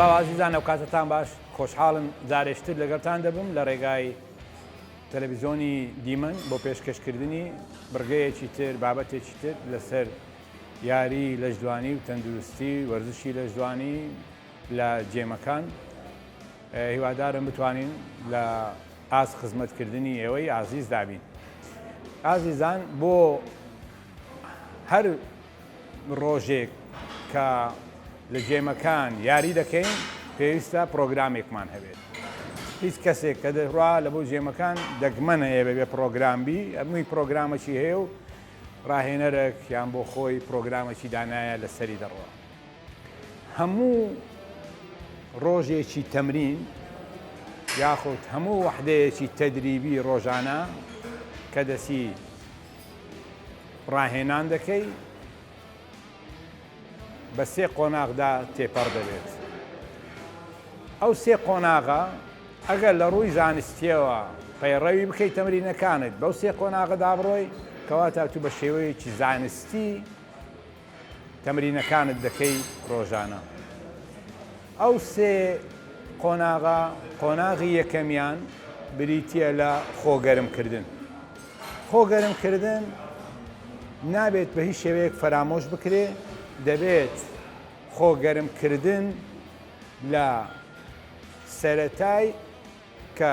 سڵاو عزیزان، ئەو کاتتان باش، خۆشحاڵم جارێشتر لەگەڵتان دەبم لە ڕێگای تەلەڤیزۆنی دیمەن بۆ پێشکەشکردنی بڕگەیەکی تر بابەتێکی تر لەسەر یاری لەشدوانی و تەندروستی وەرزشی لەشدوانی لە جێمەکان. هیوادارم بتوانین لە ئاز خزمەتکردنی ئێوەی ئازیز دابین. ئازیزان، بۆ هەر ڕۆژێک کە لە جێمەکان یاری دەکەین پێویستە پرۆگرامێکمان هەبێت. هیچ کەسێک کە دەڕوا لە بۆ جێمەکان دەگمەنە هەیە بێ پرۆگرامبی، ئەمووی پرۆگرامەکی هەیە و ڕاهێنەرێک یان بۆ خۆی پرۆگرامێکی دانایە لەسەری دەڕوا. هەموو ڕۆژێکی تەمرین یاخود هەموو وەحدەیەکی تەدریبی ڕۆژانە کە دەسی ڕاهێنان دەکەی بە سێ قۆناغدا تێپەڕ دەبێت. ئەو سێ قۆناغە ئەگەر لە ڕووی زانستیەوە پەیڕەوی بکەیت تەمرینەکانت بەو سێ قۆناغەدا بڕۆی کەواتە تو بە شێوەیەکی زانستی تەمرینەکانت دەکەی ڕۆژانە. ئەو سێ قۆناغە، قۆناغی یەکەمیان بریتیە لە خۆگەرمکردن. خۆگەرمکردن نابێت بە هیچ شێوەیەک فەرامۆش بکرێ، دەبێت خۆگەرمکردن لە سەرەتای کە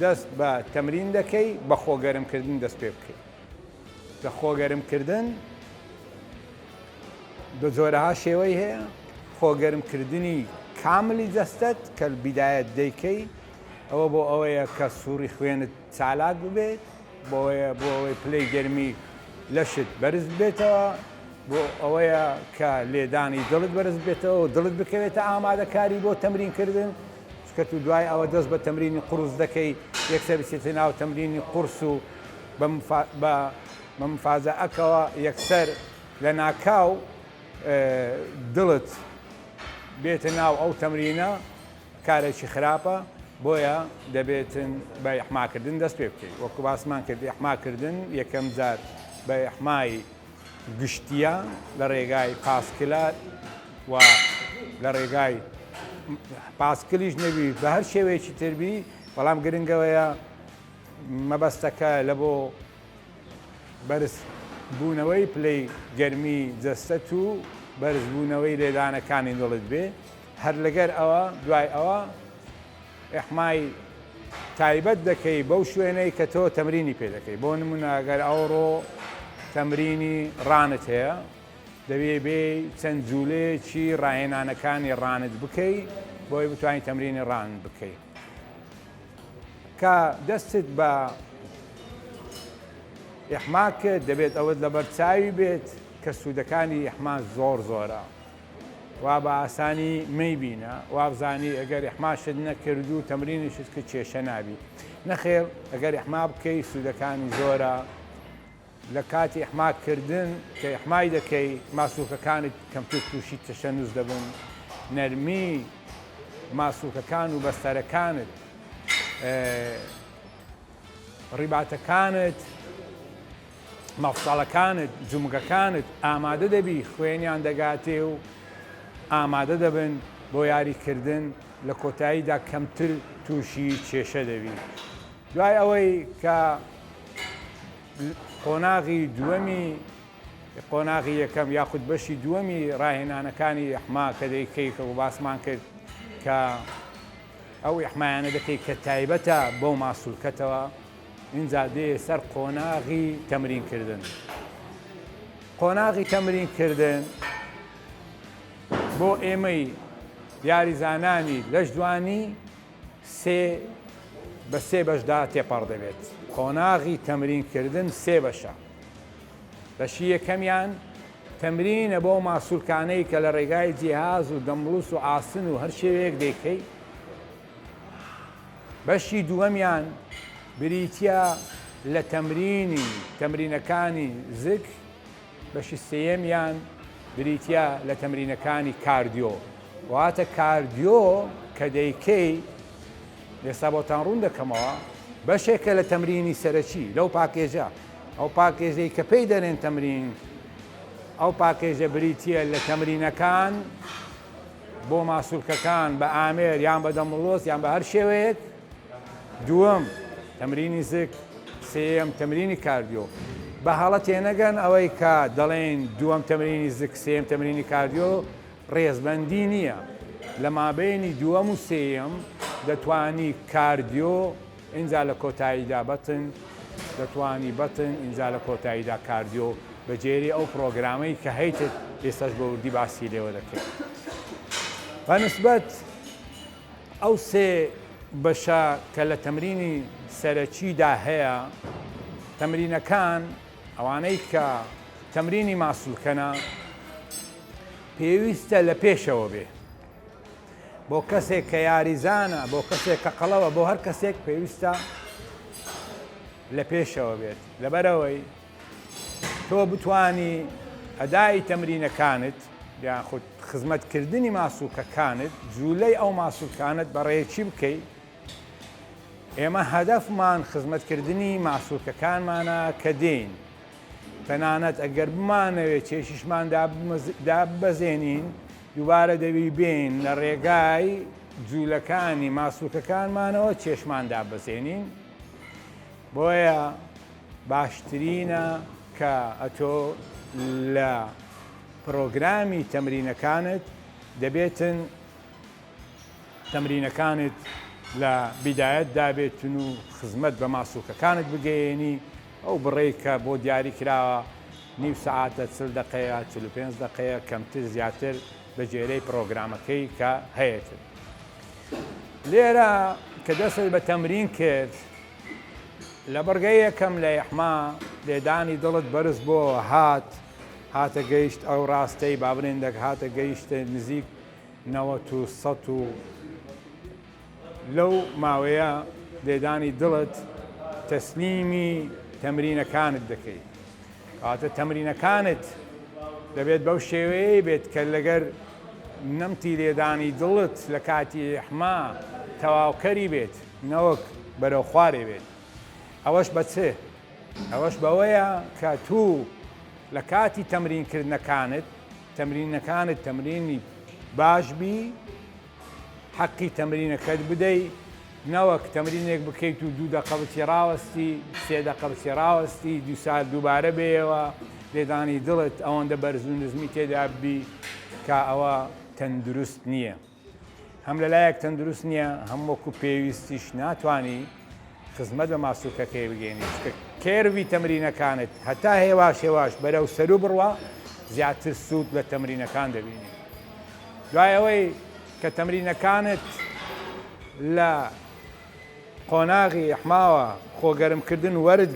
دەست بە تەمرین دەکەی بە خۆگەرمکردن دەست پێ بکەیت. کە خۆگەرمکردن دو جۆرەها شێوەی هەیە: خۆگەرمکردنی کاملی دەستت کە بیدایەت دەیکەی، ئەوە بۆ ئەوەیە کە سووڕی خوێنت چالاک ببێت، بۆ ئەوەی پلەی گەرمی لەشت بەرز بێتەوە، بۆ ئەوەیە کە لێدانی دڵت بەرز بێتەوە و دڵت بکەوێتە ئامادەکاری بۆ تەمرینکردن. چکە تو دوای ئەوە دەست بە تەمرینی قورس دەکەی، یەکسەر بچێتە ناو تەمرینی قورس و بە مفازەعەکەوە یەکسەر لە ناکاو دڵت بێتە ناو ئەو تەمرینە، کارێکی خراپە. بۆیە دەبێتن بە ئیحماکردن دەست پێ بکەیت. وەکو باسمان کرد، ئیحماکردن یەکەم جار بە ئیحمای گشتیە لە ڕێگای پاسکلات و لە ڕێگای پاسکلیش نەبی بە هەر شێوەیەکی تربی، بەڵام گرنگەوەیە مەبەستەکە لە بۆ بەرز بوونەوەی پلەی گەرمی جەستەت و بەرز بوونەوەی لێدانەکانی دڵت بێ. هەر لەگەر ئەوە دوای ئەوە ئیحمای تایبەت دەکەی بەو شوێنەی کە تۆ تەمرینی پێ دەکەی. بۆ نمونە ئەگەر ئەوڕۆ تەمرینی ڕانت هەیە، دەبێ بێ چەند جوولەیەکی ڕاهێنانەکانی ڕانت بکەی بۆی بتوانین تەمرینی ڕان بکەی. کە دەستت بە ئیحما کرد دەبێت ئەوەت لە بەرچاوی بێت کە سوودەکانی ئیحما زۆر زۆرە، وا بە ئاسانی مەیبینە، وا بزانی ئەگەر ئیحماشت نەکرد و تەمرینیشت کە کێشە نابی. نەخێر، ئەگەر ئیحما بکەی سوودەکانی زۆرە. لە کاتی ئیحماکردن کە ئیحمای دەکەی ماسوولکەکانت کەمتر تووشی تەشەنووس دەبن، نەرمی ماسوولکەکان و بەستەرەکانت، ڕیباتەکانت، مەفسەڵەکانت، جومگەکانت ئامادە دەبی، خوێنیان دەگاتێ و ئامادە دەبن بۆ یاریکردن، لە کۆتاییدا کەمتر تووشی کێشە دەبی. دوای ئەوەی کە قۆناغی یەکەم یاخود بەشی دووەمی ڕاهێنانەکانی ئیحما کە دەیکەی کە باسمان کرد کە ئەو ئیحمایانە دەکەی کە تایبەتە بەو ماسوولکەتەوە، اینجا دێ سەر قۆناغی تەمرینکردن. قۆناغی تەمرینکردن بۆ ئێمەی یاریزانانی لەشدوانی بە سێ بەشدا تێپەڕ دەبێت. قۆناغی تەمرینکردن سێ بەشە. بەشی یەکەمیان تەمرینە بۆ ماسوولکانەی کە لە ڕێگای جیهاز و دەمبڵوس و ئاسن و هەر شێوەیەک دەیکەی. بەشی دووەمیان بریتە لە تەمرینەکانی زیک. بەشی سێیەمیان بریتە لە تەمرینەکانی کاردیۆ. واتە کاردیۆ کە دەیکەی، لێستا بۆتان ڕوون دەکەمەوە، بەشێکە لە تەمرینی سەرەکی لەو پاکێژە، ئەو پاکێژەی کە پێی دەرێن تەمرین، ئەو پاکێژە بریتە لە تەمرینەکان بۆ ماسوولکەکان بە ئامێر یان بە دەمڵۆست یان بە هەر شێوەیەک. دووەم تەمرینی زیک. سێەم تەمرینی کاردیۆ. بە هەڵە تێنەگەن ئەوەی کە دەڵێن دووەم تەمرینی زیک سێم تەمرینی کاردیۆ ڕێزبەندی نییە. لە مابینی دووەم و سێەم دەتوانی کاردیۆ ئینجا لە کۆتاییدا بەتن دەتوانی بەتن ئینجا لە کۆتاییدا کاردیۆ بەجێری ئەو پرۆگرامەی کە هەیتت ئێستاش بە وردی باسی لێوە دەکەیت. بەنسبەت ئەو سێ بەشە کە لە تەمرینی سەرەکیدا هەیە، تەمرینەکان ئەوانەی کە تەمرینی ماسوولکەنە پێویستە لە پێشەوە بێ. بۆ کەسێک کە یاریزانە، بۆ کەسێک کە قەڵەوە، بۆ هەر کەسێک پێویستە لە پێشەوە بێت. لەبەرەوەی تۆ بتانی ئەدای تەمرینەکانت یاخود خزمەتکردنی ماسوولکەکانت جوولەی ئەو ماسوولکانت بەڕێکی بکەیت. ئێمە هەدەفمان خزمەتکردنی ماسوولکەکانمانە کە دێین. تەنانەت ئەگەر بمانەوێت چێشیشمان دابەزێنین دووبارە دەوی بین لە ڕێگای جوولەکانی ماسوولکەکانمانەوە چێشمان دابەزێنین. بۆیە باشترینە کە ئەتۆ لە پرۆگرامی تەمرینەکانت دەبێتن تەمرینەکانت لە بیدایەت دابێتن و خزمەت بە ماسوولکەکانت بگەیەنی. ئەو بڕێکە بۆ دیاری کراوە نیو سەعاتە 40 دقەیە 45 دقەیە کەمتر زیاتر بە جێرەی پرۆگرامەکەی کە هەیەتن. لێرە کە دەست بە تەمرین کرد لە بەرگەی یەکەم لە یەحما لێدانی دڵت بەرز بۆ هاتە گەیشت ئەو ڕاستەی با بڵێندەک هاتە گەیشتە نزیک 90 و لەو ماوەیە لێدانی دڵت تەسلیمی تەمرینەکانت دەکەیت. کاتە تەمرینەکانت دەبێت بەو شێوەیە بێت کە لەگەر نەمتی لێدانی دڵت لە کاتی یەحما تەواوکەری بێت، نەوەک بەرەو خوارێ بێت. ئەوەش بە چێ؟ ئەوەش بەوەیە کە توو لە کاتی تەمرینەکانت تەمرینی باشبی، حەقی تەمرینەکەت بدەیت، نەوەک تەمرینێک بکەیت و 2 دقە بچی ڕاوەستی، 3 دقە بچی ڕاوەستی، 2 ساعت دووبارە بێەوە لێدانی دڵت ئەوەندە بەرز و نزمی تێدا بی کە ئەوە تەندروست نییە. هەم لەلایەک تەندروست نییە، هەم وەکو پێویستیش ناتوانی خزمەت بە ماسوولکەکەی بگەێنی. کێروی تەمرینەکانت هەتا هێواش بەرەو سەرو بڕوە زیاتر سوود لە تەمرینەکان دەبینی. دوای ئەوەی کە تەمرینەکانت لە قۆناغی یەحماوە خۆگەرمکردن وەرد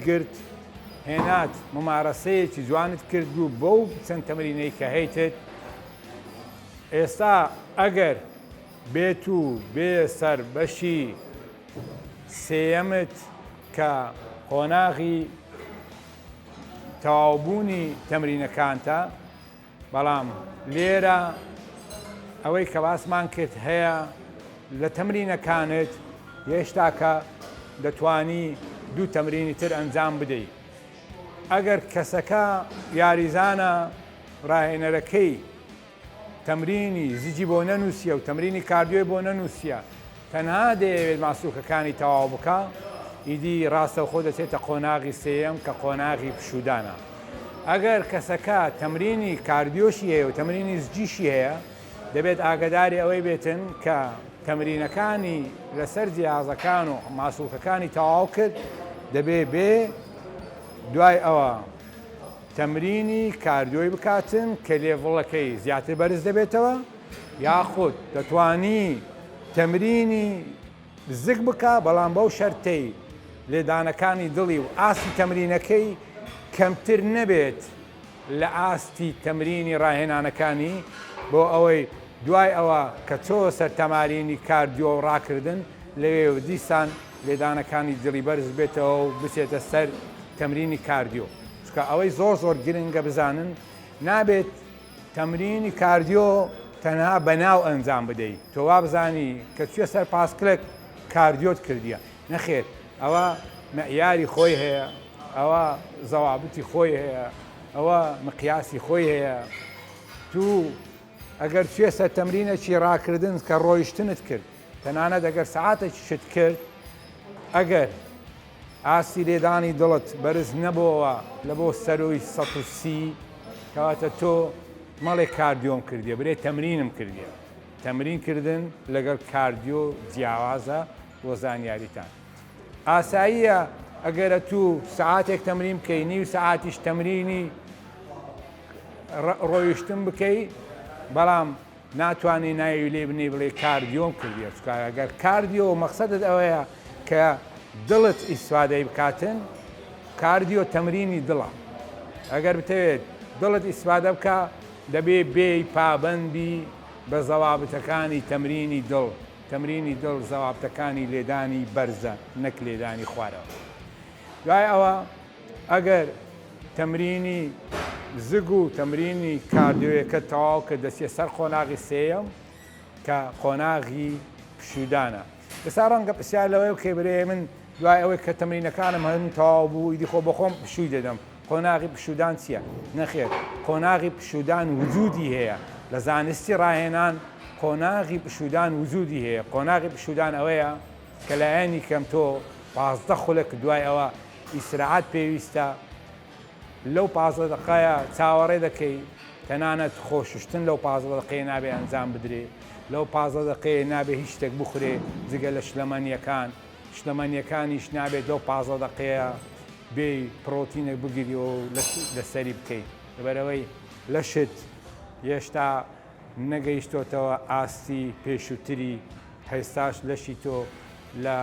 هێنات ممارەسەیەکی جوانت کرد و بەو چەند تەمرینەی کە هەیتت ئێستا ئەگەر بێت و بێ سەر بەشی سێەمت کە قۆناغی تەواوبوونی تەمرینەکانتە، بەڵام لێرە ئەوەی کە باسمان کرد هەیە لە تەمرینەکانت هێشتا کە دەتوانی 2 تەمرینی تر ئەنجام بدەیت. ئەگەر کەسەکە یاریزانە ڕاهێنەرەکەی تەمرینی زیجی بۆ نەنووسیە و تەمرینی کاردیۆی بۆ نەنووسیە، تەنها دەیەوێت ماسوولکەکانی تەواو بکە، ئیدی ڕاستە خۆ دەچێتە قۆناغی سێەم کە قۆناغی پشودانە. ئەگەر کەسەکە تەمرینی کاردیۆشی هەیە و تەمرینی زجیشی هەیە، دەبێت ئاگداری ئەوەی بێتن کە تەمرینەکانی لەسەر جیازەکان و ماسوولکەکانی تەواو کرد دەبێ بێ دوای ئەوە تەمرینی کاردیۆی بکاتن کە لێڤڵەکەی زیاتر بەرز دەبێتەوە، یاخود دەتوانی تەمرینی زگ بکە بەڵام بەو شەرتەی لێدانەکانی دڵی و ئاستی تەمرینەکەی کەمتر نەبێت لە ئاستی تەمرینی ڕاهێنانەکانی، بۆ ئەوەی دوای ئەوە کە چۆ سەر تەمارینی کاردیۆ و ڕاکردن لەوێ و دیسان لێدانەکانی دڵی بەرز بێتەوە و بچێتە سەر تەمرینی کاردیۆ. چکە ئەوەی زۆر گرنگە بزانن نابێت تەمرینی کاردیۆ تەنها بەناو ئەنجام بدەیت. تۆ وا بزانی کە توێ سەر پاسکلێک کاردیۆت کردیە، نەخێت ئەوە مەعیاری خۆی هەیە، ئەوە زەوابتی خۆی هەیە، ئەوە مقیاسی خۆی هەیە. تو ئەگەر توێسە تەمرینێکی ڕاکردن کە ڕۆیشتنت کرد تەنانەت ئەگەر سەعاتێکی شت کرد ئەگەر ئاستی لێدانی دڵت بەرز نەبووەوە لە بۆ سەروی 130 کەواتە تۆ مەڵێ کاردیۆم کردیە برێ تەمرینم کردیە. تەمرینکردن لەگەڵ کاردیۆ جیاوازە بۆ زانیاریتان. ئاساییە ئەگەرە تو سەعاتێک تەمرین بکەی نیو سەعاتیش تەمرینی ڕۆیشتن بکەی بەڵام ناتوانێ ناوی لێ بنێ بڵێ کاردیۆم کردیە. ئەگەر کاردیۆ مەقسەدت ئەوەیە کە دڵت ئیسفادەی بکاتن کاردیۆ تەمرینی دڵە. ئەگەر بتەوێت دڵت ئیسفادە بکە دەبێ بێی پابەندی بە زەوابتەکانی تەمرینی دڵ. تەمرینی دڵ زەوابتەکانی لێدانی بەرزە نەک لێدانی خوارەوە. دوای ئەوە ئەگەر تەمرینی زگ و تەمرینی کاردیۆیەکە تەواو کە دەچێت سەر قۆناغی سێیەم کە قۆناغی پشودانە. ئێستا ڕەنگە پرسیار لەوەی بکەی برێ من دوای ئەوەی کە تەمرینەکانم هەموو تەواو بوو ئیدی خۆ بەخۆم پشووی دەدەم. قۆناغی پشودان چییە؟ نەخێر قۆناغی پشودان وجودی هەیە. لە زانستی ڕاهێنان قۆناغی پشودان وجودی هەیە. قۆناغی پشودان ئەوەیە کە لایەنی کەم تۆ 15 خولەک دوای ئەوە ئیسراحەت پێویستە لەو 15 دقەیە چاوەڕێ دەکەی تەنانەت خۆششتن لەو 15 دقەیە نابێ ئەنجام بدرێ لەو 15 دقەیە نابێ هیچ شتێک بخورێ جگە لە شلەمەنیەکان شلەمەنیەکانیش نابێت لەو 15 دقەیە بێ پرۆتینێک بگیری و لەسەری بکەیت لەبەرەوەی لەشت هێشتا نەگەیشتۆتەوە ئاستی پێشووتری هێستاش لەشی تۆ لە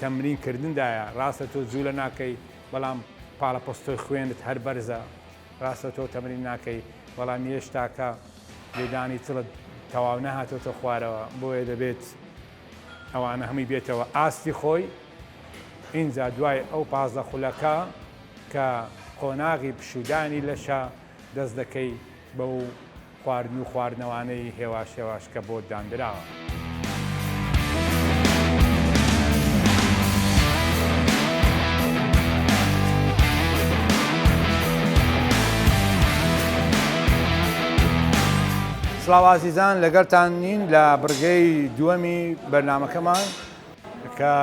تەمرینکردندایە ڕاستە تۆ جوولە ناکەی بەڵام پاڵەپۆستۆی خوێنت هەر بەرزە ڕاستە تۆ تەمرین ناکەی بەڵام هێشتاکە لێدانی چڵت تەواو نەهاتۆتە خوارەوە بۆیە دەبێت ئەوانە هەمووی بێتەوە ئاستی خۆی ئینجا دوای ئەو 15 خولەکە کە قۆناغی پشودانی لەشە دەست دەکەی بەو خواردن و خواردنەوانەی هێواش هێواش کە بۆ دانراوە. سڵاوازیزان لەگەڵتان نین لە بڕگەی دووەمی بەرنامەکەمان کە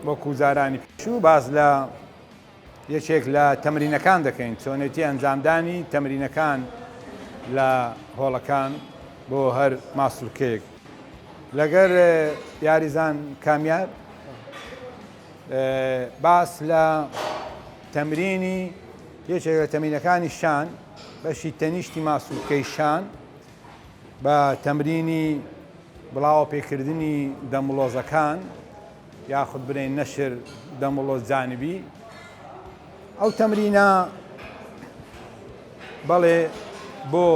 وەکو جارانی پێشوو باز لە یەکێک لە تەمرینەکان دەکەین چۆنێتی ئەنجامدانی تەمرینەکان لە هۆڵەکان بۆ هەر ماسوولکەیەک لەگەر یاریزان کامیار باس لە تەمرینی یەکێک لە تەمرینەکانی شان بەشی تەنیشتی ماسوولکەی شان بە تەمرینی بڵاوە پێکردنی دەمڵۆزەکان یاخود برێن نەشر دەمڵۆز جانبی ئەو تەمرینە بەڵێ بۆ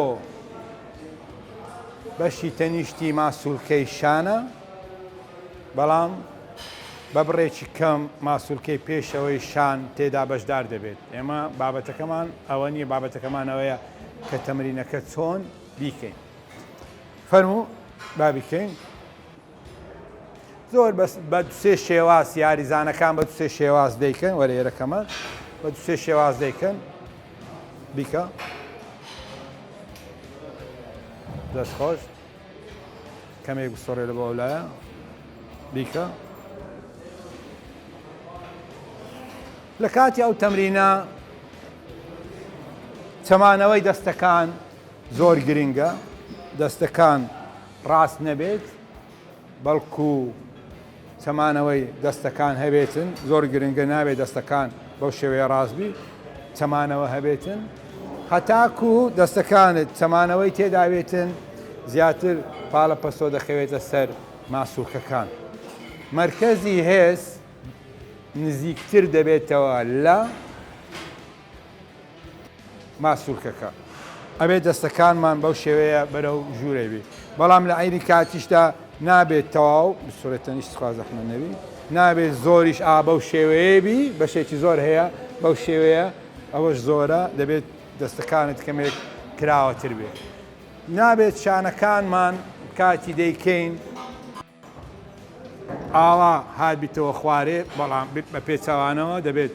بەشی تەنیشتی ماسوولکەی شانە بەڵام بە بڕێکی کەم ماسوولکەی پێشەوەی شان تێدا بەشدار دەبێت. ئێمە بابەتەکەمان ئەوە نییە بابەتەکەمان ئەوەیە کە تەمرینەکە چۆن بیکەین. فەرموو بابیکەین. زۆر بە دوسێ شێواز یاریزانەکان بە دوسێ شێواز دەیکەن وەرە ئێرەکەمە بە دوسێ شێواز دەیکەن بیکە دەستخۆش کەمێک بسۆڕێ لە بۆ لایە بیکە. لە کاتی ئەو تەمرینە چەمانەوەی دەستەکان زۆر گرنگە دەستەکان ڕاست نەبێت بەڵکو چەمانەوەی دەستەکان هەبێتن زۆر گرنگە نابێت دەستەکان بەو شێوەیە ڕاستبی چەمانەوە هەبێتن هەتاکو دەستەکانت چەمانەوەی تێداوێتن زیاتر پاڵە پەستۆ دەخەوێتە سەر ماسوولکەکان. مەرکەزی هێز نزیکتر دەبێتەوە لە ماسوولکەکە ئەبێت دەستەکانمان بەو شێوەیە بەرەو ژوورێبی بەڵام لە عینی کاتیشدا نابێت تەواو بسوورەتەنیشت خوازەخمەنەوی نابێت زۆریش بەو شێوەیەبی بەشێکی زۆر هەیە بەو شێوەیە ئەوەش زۆرە دەبێت دەستەکانت کەمێک کراوەتر بێت. نابێت شانەکانمان کاتی دەیکەین ئاوا هابیتەوە خوارێ بەڵام بە پێچەوانەوە دەبێت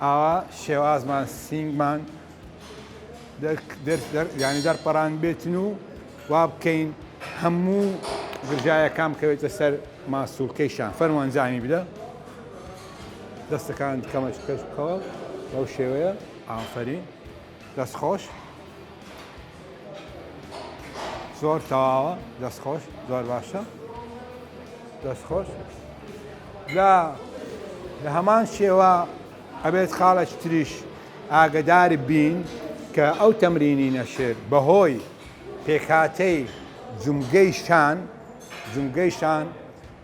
ئاوا شێوازمان سینگمان ینی دەرپەڕان بێتن و وا بکەین هەموو گرژایەکان بکەوێتە سەر ماسوولکەیشان فەرمانزانی بدە دەستەکان کەمە کەش بکەوە بەو شێوەیە ئافرین دەستخۆش زۆر تەواوە دەستخۆش زۆر باشە دەستخۆش لە هەمان شێوە ئەبێت خاڵەش تریش ئاگدار بین کە ئەو تەمرینی نەشر بەهۆی پێکاتەی جومگەیشان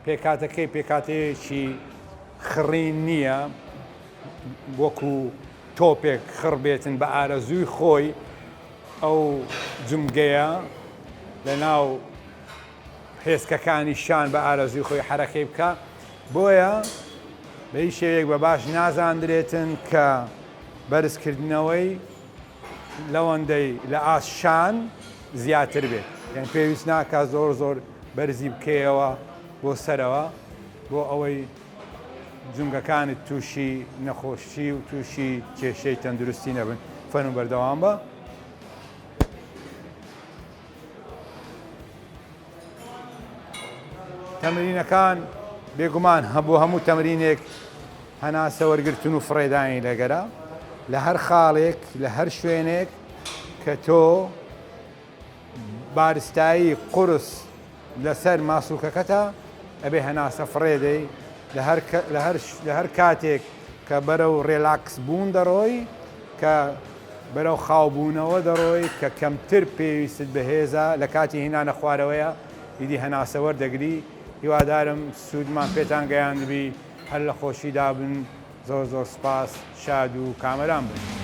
پێکاتەکەی پێکاتەیەکی خڕین نییە وەکو تۆپێک خڕ بێتن بە ئارەزووی خۆی ئەو جومگەیە لە ناو هێزکەکانی شان بە ئارەزووی خۆی حرەکەی بکە بۆیە بە هیچ شێوەیەک بە باش نازاندرێتن کە بەرزکردنەوەی لەوەندەی لە ئاشان زیاتر بێت یعنی پێویست ناکات زۆر بەرزی بکەیەوە بۆ سەرەوە بۆ ئەوەی جونگەکانت تووشی نەخۆشی و تووشی کێشەی تەندروستی نەبن فەرموو بەردەوام بە تەمرینەکان بێگومان هەبوو هەموو تەمرینێک هەناسە وەرگرتن و فڕێدانی لەگەرە لە هەر خاڵێک لە هەر شوێنێک کە تۆ بارستایی قورس لەسەر ماسوولکەکەتە ئەبێ هەناسە فڕێدەی لە هەر کاتێک کە بەرەو ڕێلاکس بوون دەڕۆی کە بەرەو خاوبوونەوە دەڕۆی کە کەمتر پێویست بەهێزە لە کاتی هینانە خوارەوەیە ئیدی هەناسە وەردەگری هیوادارم سوودمان پێتان گەیاندبی هەر لە خۆشیدا بن زۆر سپاس شاد و کامەران بن.